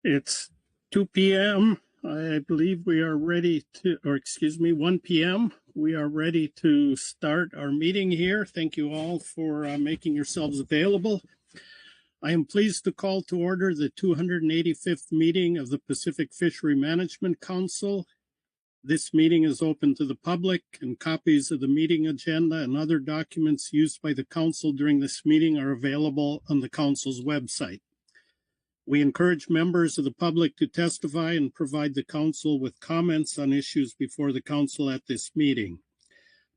It's 2 p.m. I believe we are ready to, 1 p.m. We are ready to start our meeting here. Thank you all for making yourselves available. I am pleased to call to order the 285th meeting of the Pacific Fishery Management Council. This meeting is open to the public, and copies of the meeting agenda and other documents used by the council during this meeting are available on the council's website. We encourage members of the public to testify and provide the council with comments on issues before the council at this meeting.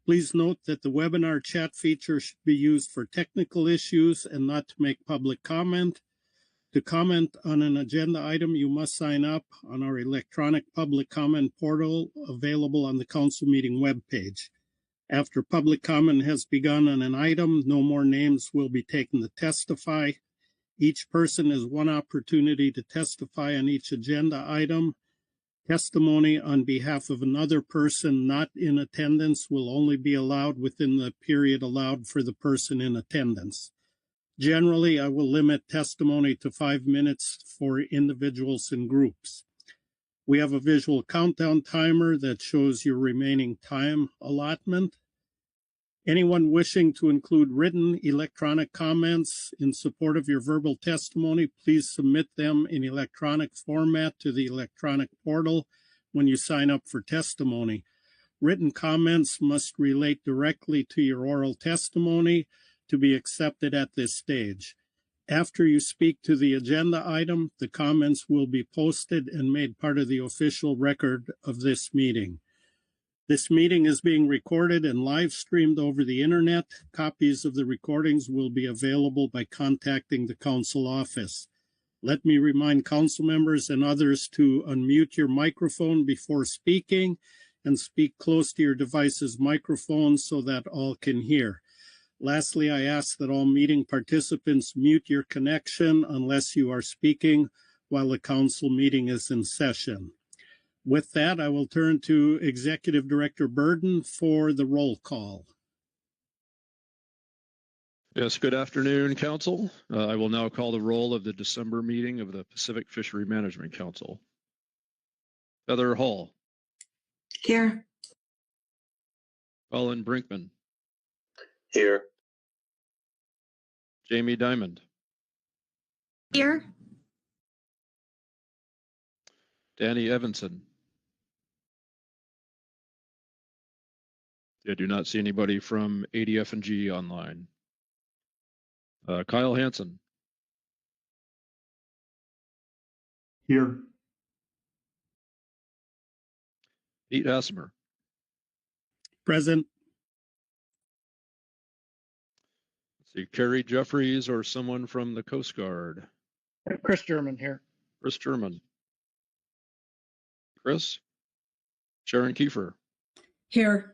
Please note that the webinar chat feature should be used for technical issues and not to make public comment. To comment on an agenda item, you must sign up on our electronic public comment portal available on the council meeting webpage. After public comment has begun on an item, no more names will be taken to testify. Each person has one opportunity to testify on each agenda item. Testimony on behalf of another person not in attendance will only be allowed within the period allowed for the person in attendance. Generally, I will limit testimony to 5 minutes for individuals and groups. We have a visual countdown timer that shows your remaining time allotment. Anyone wishing to include written electronic comments in support of your verbal testimony, please submit them in electronic format to the electronic portal when you sign up for testimony. Written comments must relate directly to your oral testimony to be accepted at this stage. After you speak to the agenda item, the comments will be posted and made part of the official record of this meeting. This meeting is being recorded and live streamed over the internet. Copies of the recordings will be available by contacting the council office. Let me remind council members and others to unmute your microphone before speaking and speak close to your device's microphone so that all can hear. Lastly, I ask that all meeting participants mute your connection unless you are speaking while the council meeting is in session. With that, I will turn to Executive Director Burden for the roll call. Yes, good afternoon, Council. I will now call the roll of the December meeting of the Pacific Fishery Management Council. Heather Hall. Here. Colin Brinkman. Here. Jamie Diamond. Here. Danny Evanson. I do not see anybody from ADF&G online. Kyle Hansen. Here. Pete Hassemer. Present. Let's see, Carrie Jeffries or someone from the Coast Guard. Chris German here. Chris German. Chris. Sharon Kiefer. Here.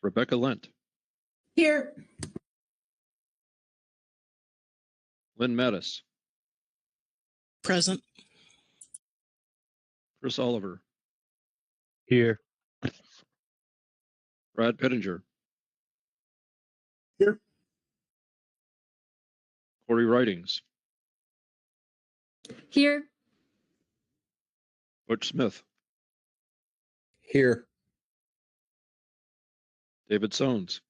Rebecca Lent. Here. Lynn Mattis. Present. Chris Oliver. Here. Brad Pettinger. Here. Corey Ridings. Here. Butch Smith. Here. David Sones.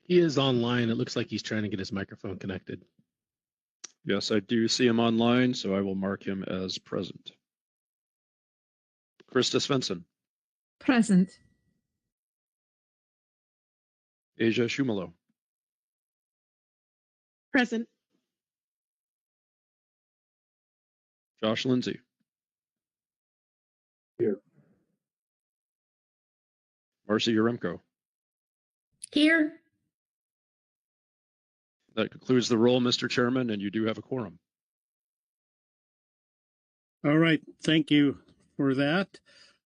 He is online. It looks like he's trying to get his microphone connected. Yes, I do see him online, so I will mark him as present. Krista Svensson. Present. Asia Shumalo. Present. Josh Lindsay. Here. Marcy Yaremko. Here. That concludes the roll, Mr. Chairman, and you do have a quorum. All right, thank you for that.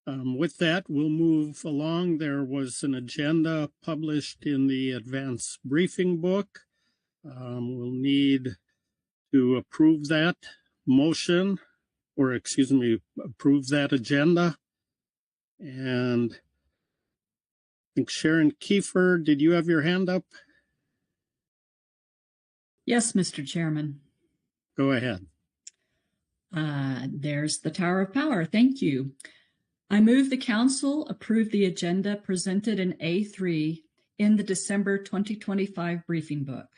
With that, we'll move along. There was an agenda published in the advance briefing book. We'll need to approve that motion, or excuse me, approve that agenda. And think Sharon Kiefer, did you have your hand up? Yes, Mr. Chairman. Go ahead. There's the Tower of Power. Thank you. I move the council approve the agenda presented in A3 in the December 2025 briefing book.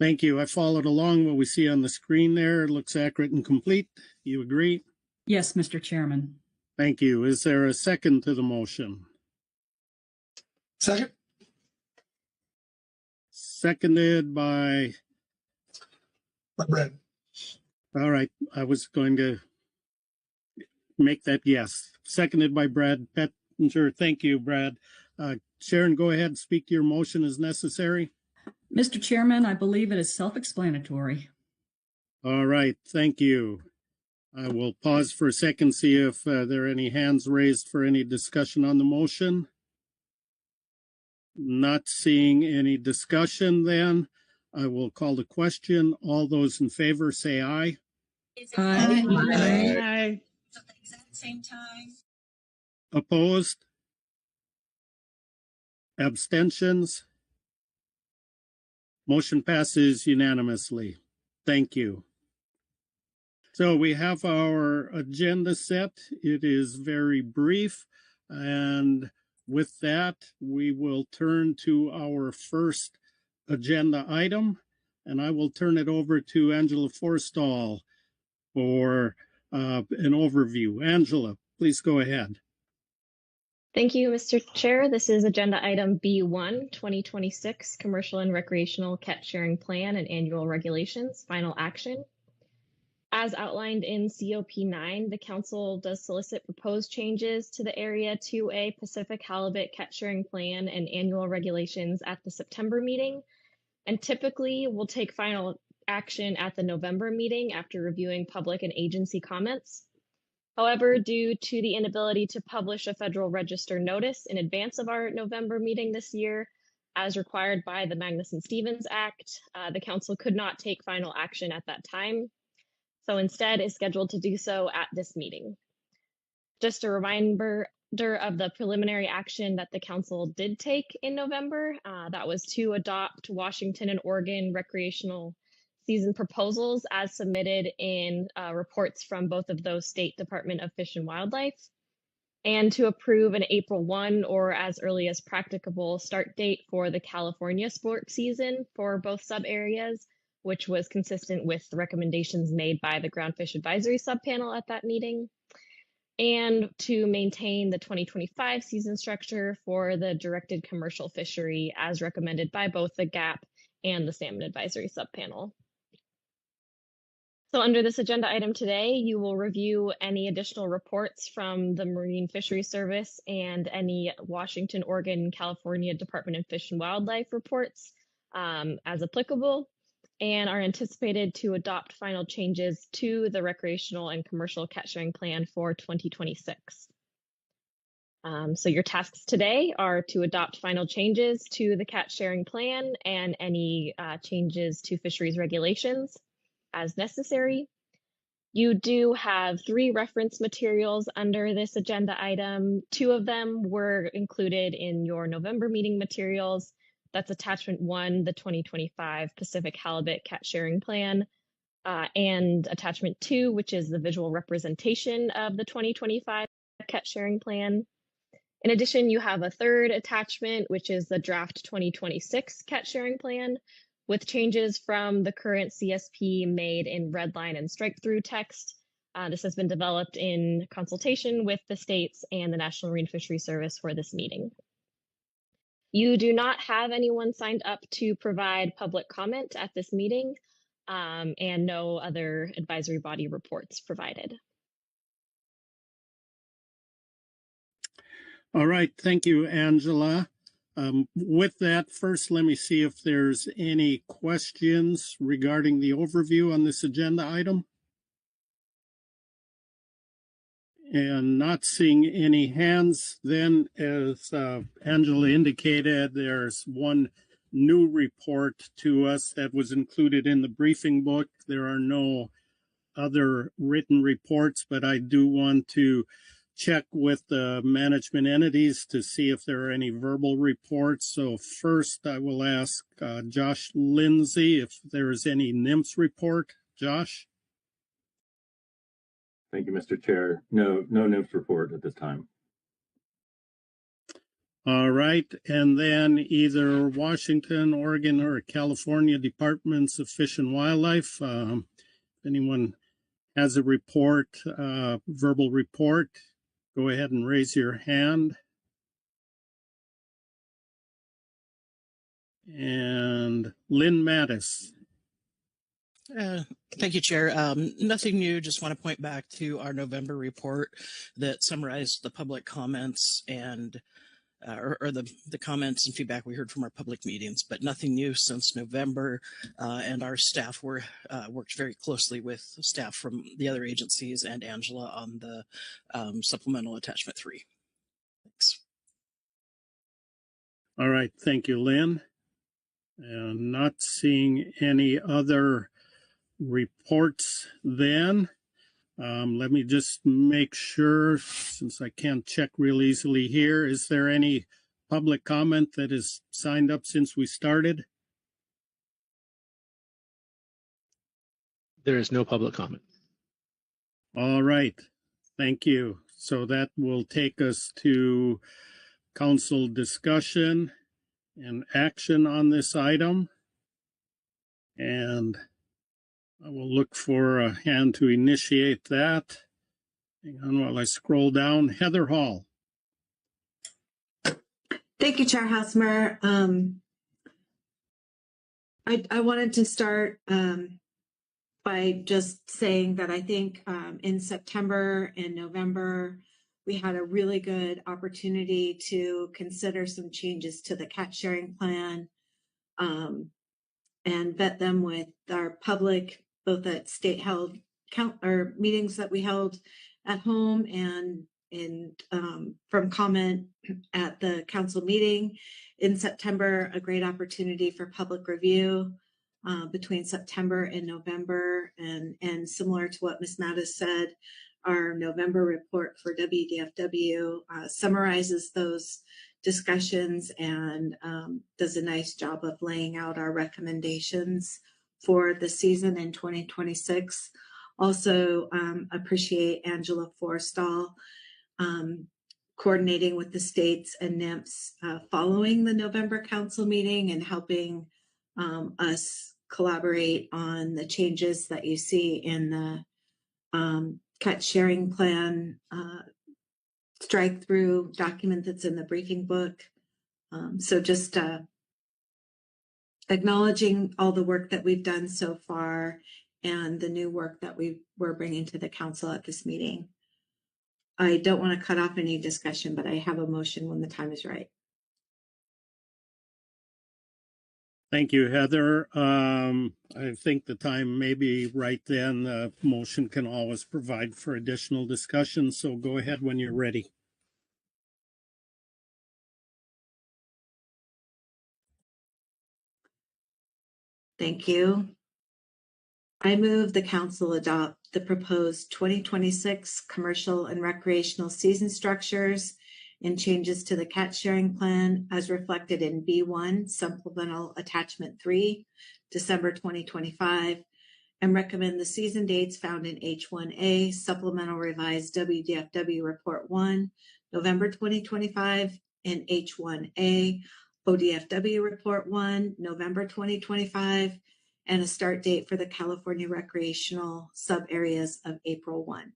Thank you. I followed along what we see on the screen there. It looks accurate and complete. You agree? Yes, Mr. Chairman. Thank you. Is there a second to the motion? Second. Seconded by, Brad. all right, I was going to make that yes. Seconded by Brad Pettinger. Thank you, Brad. Sharon, go ahead and speak to your motion as necessary. Mr. Chairman, I believe it is self-explanatory. All right, thank you. I will pause for a second, see if there are any hands raised for any discussion on the motion. Not seeing any discussion, then I will call the question. All those in favor say aye. Aye. Aye. Same time. Opposed? Abstentions? Motion passes unanimously. Thank you. So we have our agenda set. It is very brief. And with that, we will turn to our first agenda item. And I will turn it over to Angela Forstall for an overview. Angela, please go ahead. Thank you, Mr. Chair. This is agenda item B1, 2026 Commercial and Recreational Cat Sharing Plan and Annual Regulations, Final Action. As outlined in COP9, the Council does solicit proposed changes to the Area 2A Pacific Halibut Cat Sharing Plan and Annual Regulations at the September meeting, and typically will take final action at the November meeting after reviewing public and agency comments. However, due to the inability to publish a Federal Register notice in advance of our November meeting this year, as required by the Magnuson-Stevens Act, the Council could not take final action at that time, so instead is scheduled to do so at this meeting. Just a reminder of the preliminary action that the Council did take in November, that was to adopt Washington and Oregon recreational season proposals as submitted in reports from both of those state Department of Fish and Wildlife, and to approve an April 1 or as early as practicable start date for the California sport season for both sub areas, which was consistent with the recommendations made by the Groundfish Advisory Subpanel at that meeting, and to maintain the 2025 season structure for the directed commercial fishery as recommended by both the GAP and the Salmon Advisory Subpanel. So under this agenda item today, you will review any additional reports from the Marine Fisheries Service and any Washington, Oregon, California Department of Fish and Wildlife reports as applicable, and are anticipated to adopt final changes to the recreational and commercial cat sharing plan for 2026. So your tasks today are to adopt final changes to the cat sharing plan and any changes to fisheries regulations as necessary. You do have 3 reference materials under this agenda item. 2 of them were included in your November meeting materials. That's attachment 1, the 2025 Pacific Halibut Cat Sharing Plan, and attachment 2, which is the visual representation of the 2025 Cat Sharing Plan. In addition, you have a 3rd attachment, which is the draft 2026 Cat Sharing Plan, with changes from the current CSP made in red line and strike through text. This has been developed in consultation with the states and the National Marine Fisheries Service for this meeting. You do not have anyone signed up to provide public comment at this meeting, and no other advisory body reports provided. All right, thank you, Angela. With that, first, let me see if there's any questions regarding the overview on this agenda item. And not seeing any hands, then, as Angela indicated, there's one new report to us that was included in the briefing book. There are no other written reports, but I do want to check with the management entities to see if there are any verbal reports. So first, I will ask Josh Lindsay if there is any NIMS report. Josh? Thank you, Mr. Chair. No NIMS report at this time. All right. And then either Washington, Oregon, or California Departments of Fish and Wildlife. If anyone has a report, verbal report, go ahead and raise your hand. And Lynn Mattis. Thank you, Chair. Nothing new. Just want to point back to our November report that summarized the public comments and or the comments and feedback we heard from our public meetings, but nothing new since November. And our staff worked very closely with staff from the other agencies and Angela on the supplemental attachment 3. Thanks. All right. Thank you, Lynn. And not seeing any other reports then. Let me just make sure, since I can't check real easily here, is there any public comment that is signed up since we started? There is no public comment. All right. Thank you. So that will take us to council discussion and action on this item. And I will look for a hand to initiate that. Hang on while I scroll down. Heather Hall. Thank you, Chair Hausmer. I wanted to start by just saying that I think in September and November, we had a really good opportunity to consider some changes to the cat sharing plan and vet them with our public, both at state held meetings that we held at home and from comment at the council meeting in September, a great opportunity for public review between September and November. And similar to what Ms. Mattis said, our November report for WDFW summarizes those discussions and does a nice job of laying out our recommendations for the season in 2026. Also appreciate Angela Forstall coordinating with the states and NIMS following the November council meeting and helping us collaborate on the changes that you see in the cat sharing plan strike through document that's in the briefing book. So just acknowledging all the work that we've done so far and the new work that we're bringing to the council at this meeting. I don't want to cut off any discussion, but I have a motion when the time is right. Thank you, Heather. I think the time may be right then. The motion can always provide for additional discussion, so go ahead when you're ready. Thank you. I move the council adopt the proposed 2026 commercial and recreational season structures and changes to the cat sharing plan as reflected in B1 supplemental attachment 3, December 2025, and recommend the season dates found in H1A supplemental revised WDFW report 1, November 2025, and H1A ODFW report 1, November 2025, and a start date for the California recreational sub areas of April 1.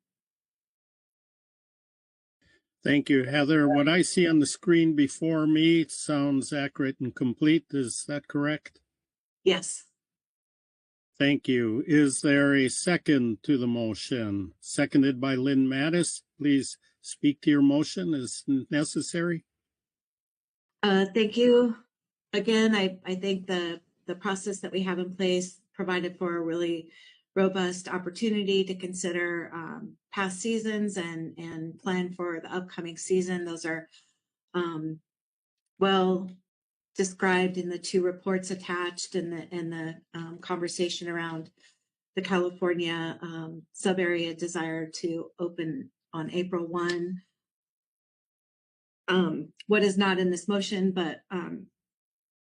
Thank you, Heather. What I see on the screen before me sounds accurate and complete. Is that correct? Yes. Thank you. Is there a second to the motion? Seconded by Lynn Mattis. Please speak to your motion as necessary. Thank you. Again, I think the process that we have in place provided for a really robust opportunity to consider past seasons and plan for the upcoming season. Those are well described in the 2 reports attached and the conversation around the California sub area desire to open on April 1. What is not in this motion, but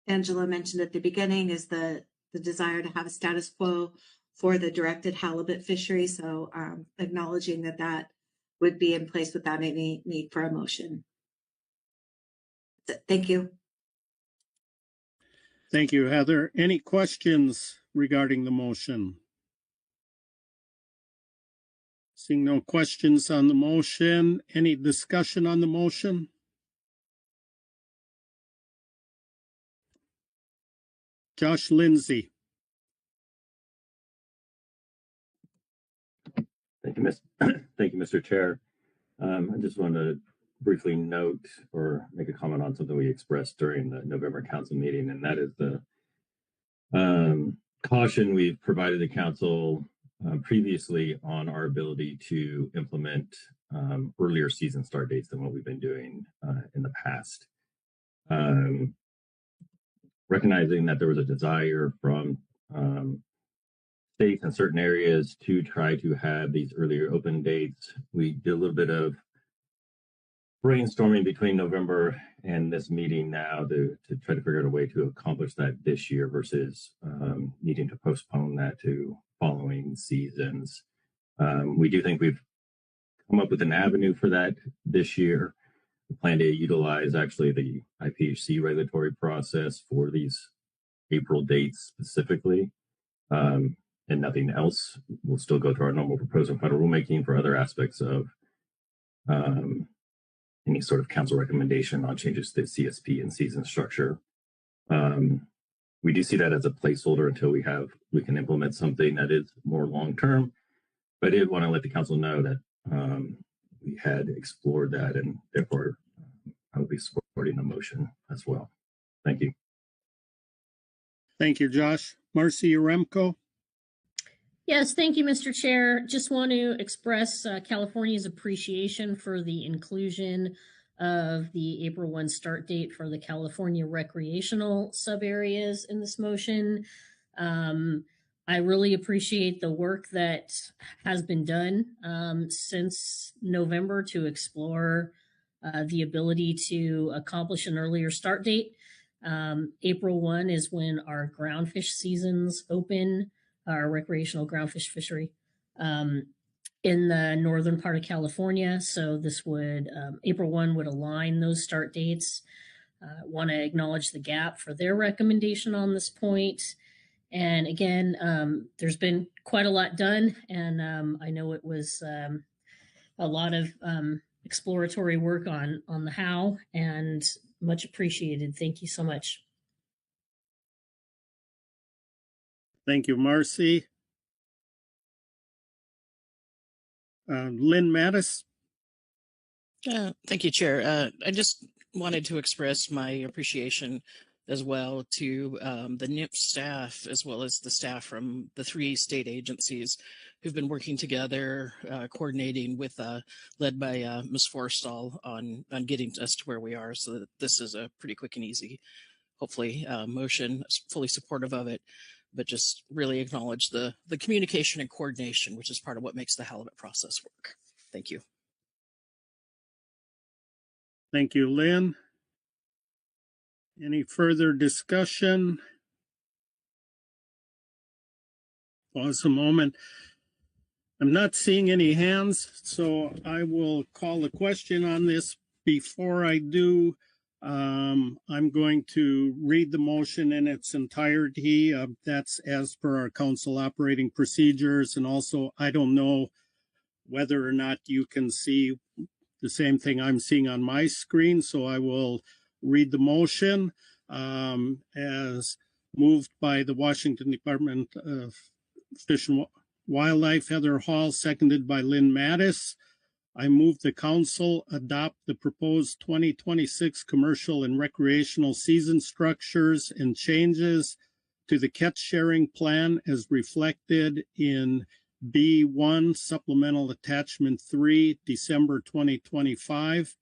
Angela mentioned at the beginning, is the desire to have a status quo for the directed halibut fishery. So acknowledging that that would be in place without any need for a motion. Thank you. Thank you, Heather. Any questions regarding the motion? Seeing no questions on the motion, any discussion on the motion? Josh Lindsay. Thank you, Thank you, Mr. Chair. I just want to briefly note or make a comment on something we expressed during the November council meeting, and that is the caution we've provided the council previously on our ability to implement earlier season start dates than what we've been doing in the past. Recognizing that there was a desire from states in certain areas to try to have these earlier open dates, we did a little bit of brainstorming between November and this meeting now to try to figure out a way to accomplish that this year versus needing to postpone that to following seasons. We do think we've come up with an avenue for that this year. We plan to utilize actually the IPHC regulatory process for these April dates specifically, and nothing else. We'll still go through our normal proposal federal rulemaking for other aspects of any sort of council recommendation on changes to CSP and season structure. We do see that as a placeholder until we can implement something that is more long-term, but I did want to let the council know that we had explored that, and therefore I will be supporting the motion as well. Thank you. Thank you, Josh. Marcy Yaremko. Yes, thank you, Mr. Chair. Just want to express California's appreciation for the inclusion of the April 1 start date for the California recreational subareas in this motion. I really appreciate the work that has been done since November to explore the ability to accomplish an earlier start date. April 1 is when our groundfish seasons open, our recreational groundfish fishery in the northern part of California. So this would, April 1 would align those start dates. Want to acknowledge the gap for their recommendation on this point. And again, there's been quite a lot done, and I know it was a lot of exploratory work on the how, and much appreciated. Thank you so much. Thank you, Marcy. Lynn Mattis. Thank you, Chair. I just wanted to express my appreciation as well to the NIP staff, as well as the staff from the 3 state agencies who've been working together, coordinating with, led by Ms. Forstall on getting us to where we are, so that this is a pretty quick and easy, hopefully, motion. Fully supportive of it, but just really acknowledge the communication and coordination, which is part of what makes the halibut process work. Thank you. Thank you, Lynn. Any further discussion? Pause a moment. I'm not seeing any hands, so I will call the question on this. Before I do, I'm going to read the motion in its entirety. That's as per our council operating procedures. And also, I don't know whether or not you can see the same thing I'm seeing on my screen, so I will read the motion as moved by the Washington Department of Fish and Wildlife, Heather Hall, seconded by Lynn Mattis. I move the council adopt the proposed 2026 commercial and recreational season structures and changes to the catch sharing plan as reflected in B1 Supplemental Attachment 3, December 2025,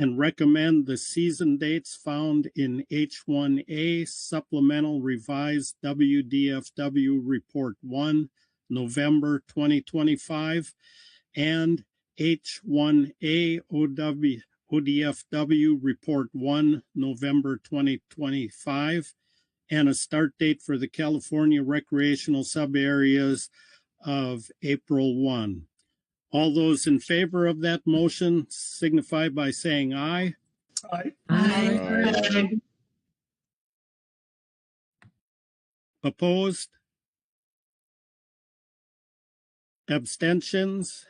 and recommend the season dates found in H1A Supplemental Revised WDFW Report 1, November 2025, and H1A ODFW Report 1, November 2025, and a start date for the California recreational subareas of April 1. All those in favor of that motion signify by saying aye. Aye. Aye. Opposed? Abstentions?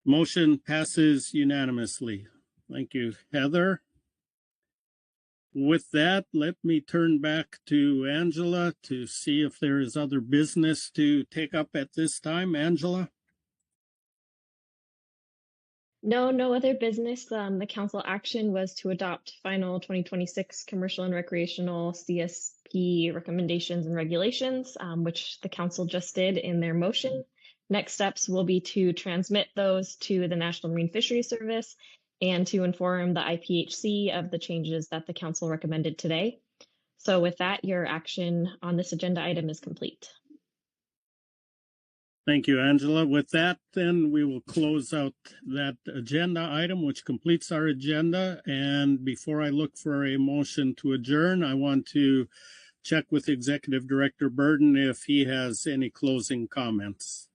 Motion passes unanimously. Thank you, Heather. With that, let me turn back to Angela to see if there is other business to take up at this time. Angela? No other business. The council action was to adopt final 2026 commercial and recreational CSP recommendations and regulations, which the council just did in their motion. Next steps will be to transmit those to the National Marine Fisheries Service and to inform the IPHC of the changes that the council recommended today. So with that, your action on this agenda item is complete. Thank you, Angela. With that, then we will close out that agenda item, which completes our agenda. And before I look for a motion to adjourn, I want to check with Executive Director Burden if he has any closing comments.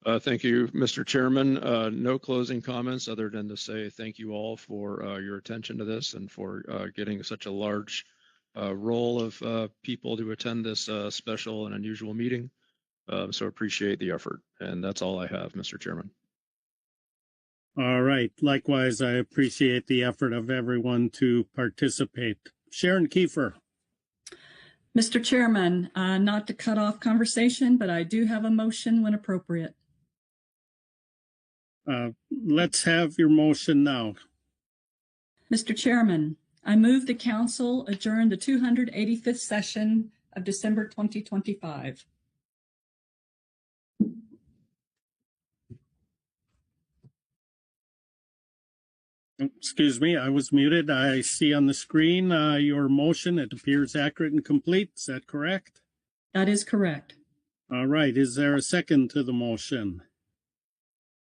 Thank you, Mr. Chairman. No closing comments other than to say thank you all for your attention to this and for getting such a large roll of people to attend this special and unusual meeting. So appreciate the effort. And that's all I have, Mr. Chairman. All right. Likewise, I appreciate the effort of everyone to participate. Sharon Kiefer. Mr. Chairman, not to cut off conversation, but I do have a motion when appropriate. Let's have your motion now. Mr. Chairman, I move the council adjourn the 285th session of December 2025. Excuse me, I was muted. I see on the screen your motion. It appears accurate and complete. Is that correct? That is correct. All right. Is there a second to the motion?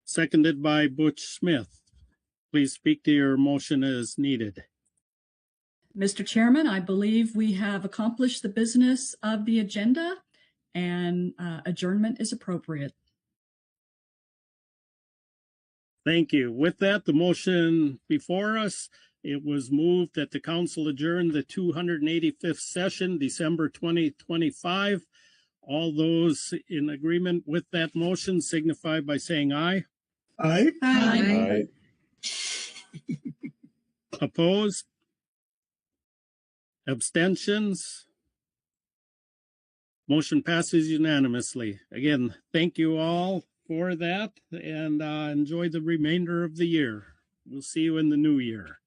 Seconded by Butch Smith. Please speak to your motion as needed. Mr. Chairman, I believe we have accomplished the business of the agenda and adjournment is appropriate. Thank you. With that, the motion before us, it was moved that the council adjourn the 285th session, December 2025. All those in agreement with that motion signify by saying aye. Aye. Aye. Opposed? Abstentions? Motion passes unanimously. Again, thank you all for that and enjoy the remainder of the year. We'll see you in the new year.